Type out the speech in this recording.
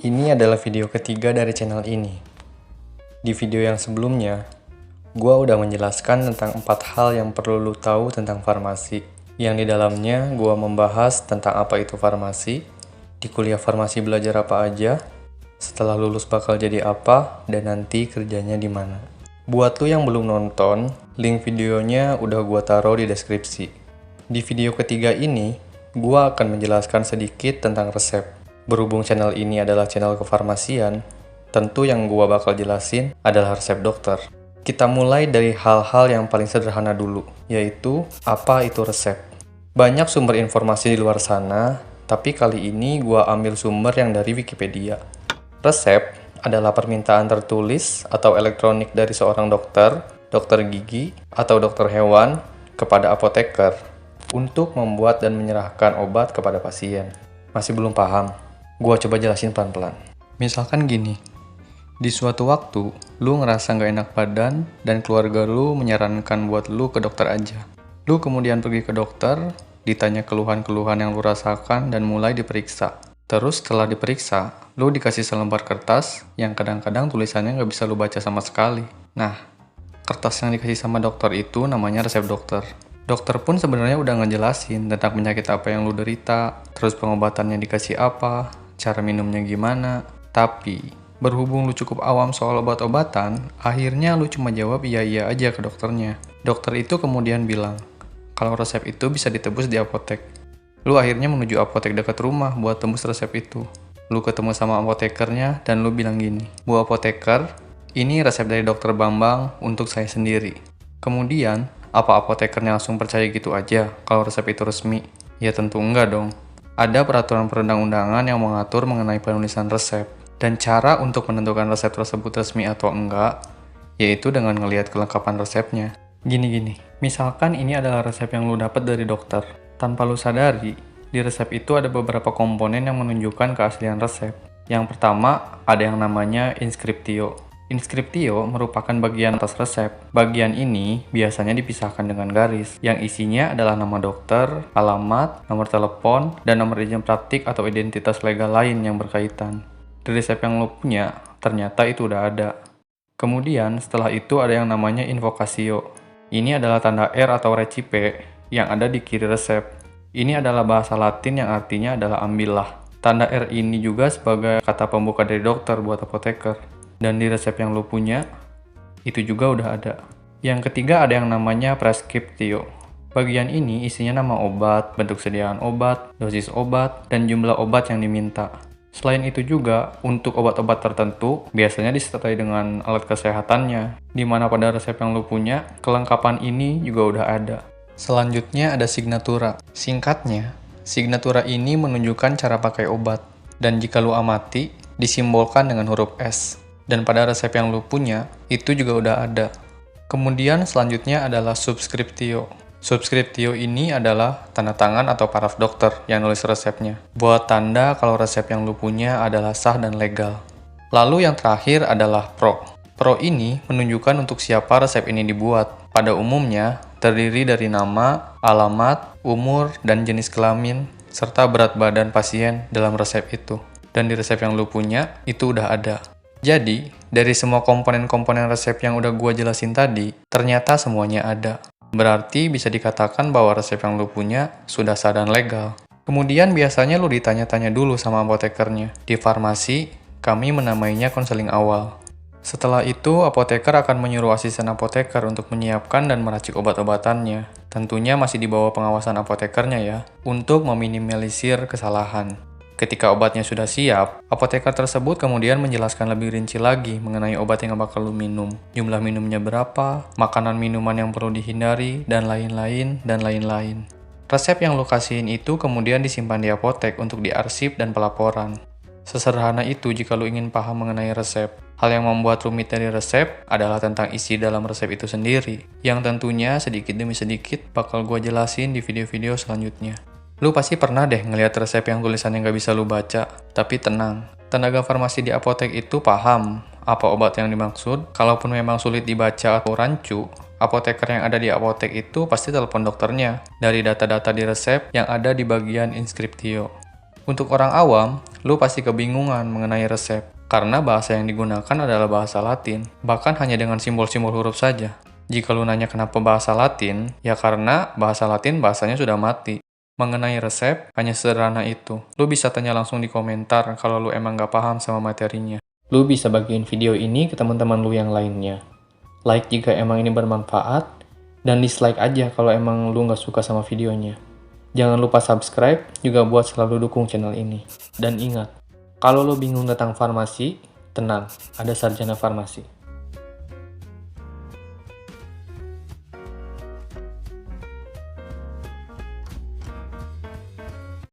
Ini adalah video ketiga dari channel ini. Di video yang sebelumnya, gua udah menjelaskan tentang 4 hal yang perlu lu tahu tentang farmasi. Yang di dalamnya gua membahas tentang apa itu farmasi, di kuliah farmasi belajar apa aja, setelah lulus bakal jadi apa, dan nanti kerjanya di mana. Buat lu yang belum nonton, link videonya udah gua taruh di deskripsi. Di video ketiga ini, gua akan menjelaskan sedikit tentang resep. Berhubung channel ini adalah channel kefarmasian, tentu yang gua bakal jelasin adalah resep dokter. Kita mulai dari hal-hal yang paling sederhana dulu, yaitu apa itu resep. Banyak sumber informasi di luar sana, tapi kali ini gua ambil sumber yang dari Wikipedia. Resep adalah permintaan tertulis atau elektronik dari seorang dokter, dokter gigi, atau dokter hewan kepada apoteker untuk membuat dan menyerahkan obat kepada pasien. Masih belum paham? Gua coba jelasin pelan-pelan. Misalkan gini, di suatu waktu, lu ngerasa nggak enak badan dan keluarga lu menyarankan buat lu ke dokter aja. Lu kemudian pergi ke dokter, ditanya keluhan-keluhan yang lu rasakan dan mulai diperiksa. Terus setelah diperiksa, lu dikasih selembar kertas yang kadang-kadang tulisannya nggak bisa lu baca sama sekali. Nah, kertas yang dikasih sama dokter itu namanya resep dokter. Dokter pun sebenarnya udah ngejelasin tentang penyakit apa yang lu derita, terus pengobatannya dikasih apa, cara minumnya gimana. Tapi, berhubung lu cukup awam soal obat-obatan, akhirnya lu cuma jawab iya-iya aja ke dokternya. Dokter itu kemudian bilang, kalau resep itu bisa ditebus di apotek. Lu akhirnya menuju apotek dekat rumah buat tembus resep itu. Lu ketemu sama apotekernya dan lu bilang gini, Bu apoteker, ini resep dari dokter Bambang untuk saya sendiri. Kemudian, apa apotekernya langsung percaya gitu aja kalau resep itu resmi? Ya tentu enggak dong. Ada peraturan perundang-undangan yang mengatur mengenai penulisan resep. Dan cara untuk menentukan resep tersebut resmi atau enggak, yaitu dengan ngelihat kelengkapan resepnya. Gini-gini, misalkan ini adalah resep yang lu dapat dari dokter. Tanpa lu sadari, di resep itu ada beberapa komponen yang menunjukkan keaslian resep. Yang pertama, ada yang namanya inskriptio. Inskriptio merupakan bagian atas resep. Bagian ini biasanya dipisahkan dengan garis, yang isinya adalah nama dokter, alamat, nomor telepon, dan nomor izin praktik atau identitas legal lain yang berkaitan. Di resep yang lo punya, ternyata itu udah ada. Kemudian, setelah itu ada yang namanya invocatio. Ini adalah tanda R atau recipe yang ada di kiri resep. Ini adalah bahasa Latin yang artinya adalah ambillah. Tanda R ini juga sebagai kata pembuka dari dokter buat apoteker. Dan di resep yang lo punya, itu juga udah ada. Yang ketiga ada yang namanya prescriptio. Bagian ini isinya nama obat, bentuk sediaan obat, dosis obat, dan jumlah obat yang diminta. Selain itu juga, untuk obat-obat tertentu, biasanya disertai dengan alat kesehatannya, di mana pada resep yang lo punya, kelengkapan ini juga udah ada. Selanjutnya ada signatura. Singkatnya, signatura ini menunjukkan cara pakai obat, dan jika lo amati, disimbolkan dengan huruf S. Dan pada resep yang lu punya, itu juga udah ada. Kemudian selanjutnya adalah subscriptio. Subscriptio ini adalah tanda tangan atau paraf dokter yang nulis resepnya. Buat tanda kalau resep yang lu punya adalah sah dan legal. Lalu yang terakhir adalah pro. Pro ini menunjukkan untuk siapa resep ini dibuat. Pada umumnya, terdiri dari nama, alamat, umur, dan jenis kelamin, serta berat badan pasien dalam resep itu. Dan di resep yang lu punya, itu udah ada. Jadi, dari semua komponen-komponen resep yang udah gua jelasin tadi, ternyata semuanya ada. Berarti bisa dikatakan bahwa resep yang lu punya sudah sah dan legal. Kemudian biasanya lu ditanya-tanya dulu sama apotekernya. Di farmasi, kami menamainya konseling awal. Setelah itu, apoteker akan menyuruh asisten apoteker untuk menyiapkan dan meracik obat-obatannya. Tentunya masih di bawah pengawasan apotekernya ya, untuk meminimalisir kesalahan. Ketika obatnya sudah siap, apoteker tersebut kemudian menjelaskan lebih rinci lagi mengenai obat yang bakal lu minum. Jumlah minumnya berapa, makanan minuman yang perlu dihindari, dan lain-lain, dan lain-lain. Resep yang lu kasihin itu kemudian disimpan di apotek untuk diarsip dan pelaporan. Sesederhana itu jika lu ingin paham mengenai resep. Hal yang membuat rumit dari resep adalah tentang isi dalam resep itu sendiri, yang tentunya sedikit demi sedikit bakal gua jelasin di video-video selanjutnya. Lu pasti pernah deh ngelihat resep yang tulisannya nggak bisa lu baca. Tapi tenang, tenaga farmasi di apotek itu paham apa obat yang dimaksud. Kalaupun memang sulit dibaca atau rancu, apoteker yang ada di apotek itu pasti telepon dokternya dari data-data di resep yang ada di bagian inskriptio. Untuk orang awam, lu pasti kebingungan mengenai resep, karena bahasa yang digunakan adalah bahasa Latin, bahkan hanya dengan simbol-simbol huruf saja. Jika lu nanya kenapa bahasa Latin, ya karena bahasa Latin bahasanya sudah mati. Mengenai resep, hanya sederhana itu. Lu bisa tanya langsung di komentar kalau lu emang gak paham sama materinya. Lu bisa bagiin video ini ke teman-teman lu yang lainnya. Like jika emang ini bermanfaat, dan dislike aja kalau emang lu gak suka sama videonya. Jangan lupa subscribe juga buat selalu dukung channel ini. Dan ingat, kalau lu bingung tentang farmasi, tenang, ada sarjana farmasi.